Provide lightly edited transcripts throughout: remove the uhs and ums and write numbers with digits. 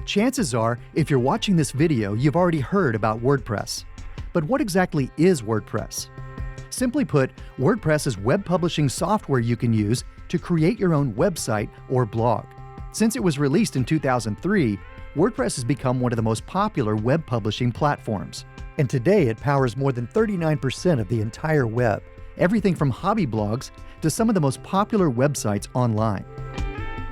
Chances are, if you're watching this video, you've already heard about WordPress. But what exactly is WordPress? Simply put, WordPress is web publishing software you can use to create your own website or blog. Since it was released in 2003, WordPress has become one of the most popular web publishing platforms. And today it powers more than 39% of the entire web, everything from hobby blogs to some of the most popular websites online.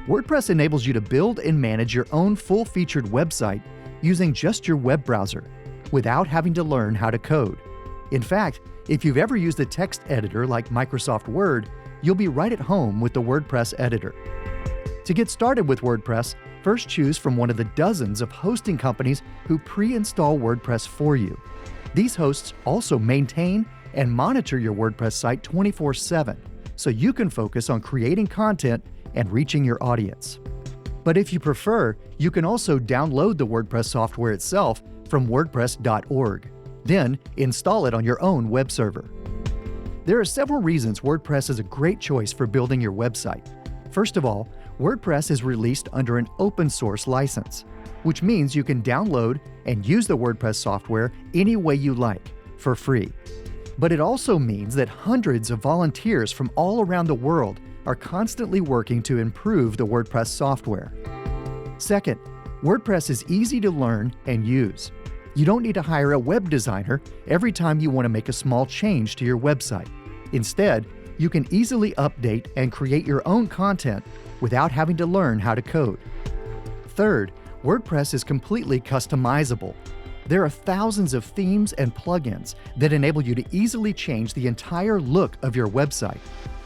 WordPress enables you to build and manage your own full-featured website using just your web browser, without having to learn how to code. In fact, if you've ever used a text editor like Microsoft Word, you'll be right at home with the WordPress editor. To get started with WordPress, first choose from one of the dozens of hosting companies who pre-install WordPress for you. These hosts also maintain and monitor your WordPress site 24/7, so you can focus on creating content and reaching your audience. But if you prefer, you can also download the WordPress software itself from WordPress.org. Then install it on your own web server. There are several reasons WordPress is a great choice for building your website. First of all, WordPress is released under an open source license, which means you can download and use the WordPress software any way you like, for free. But it also means that hundreds of volunteers from all around the world are constantly working to improve the WordPress software. Second, WordPress is easy to learn and use. You don't need to hire a web designer every time you want to make a small change to your website. Instead, you can easily update and create your own content without having to learn how to code. Third, WordPress is completely customizable. There are thousands of themes and plugins that enable you to easily change the entire look of your website,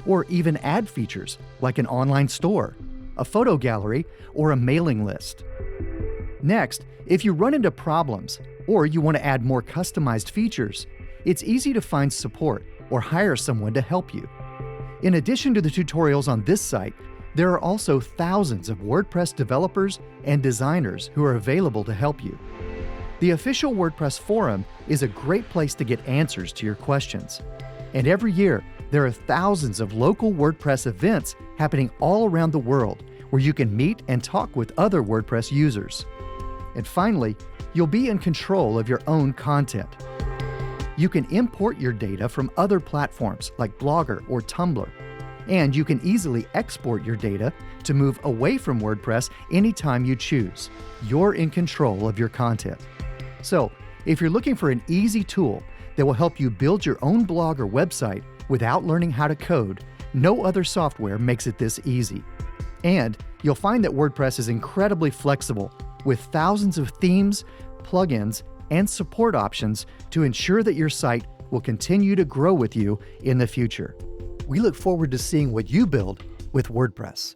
or even add features like an online store, a photo gallery, or a mailing list. Next, if you run into problems or you want to add more customized features, it's easy to find support or hire someone to help you. In addition to the tutorials on this site, there are also thousands of WordPress developers and designers who are available to help you. The official WordPress forum is a great place to get answers to your questions. And every year, there are thousands of local WordPress events happening all around the world where you can meet and talk with other WordPress users. And finally, you'll be in control of your own content. You can import your data from other platforms like Blogger or Tumblr, and you can easily export your data to move away from WordPress anytime you choose. You're in control of your content. So, if you're looking for an easy tool that will help you build your own blog or website without learning how to code, no other software makes it this easy. And you'll find that WordPress is incredibly flexible with thousands of themes, plugins, and support options to ensure that your site will continue to grow with you in the future. We look forward to seeing what you build with WordPress.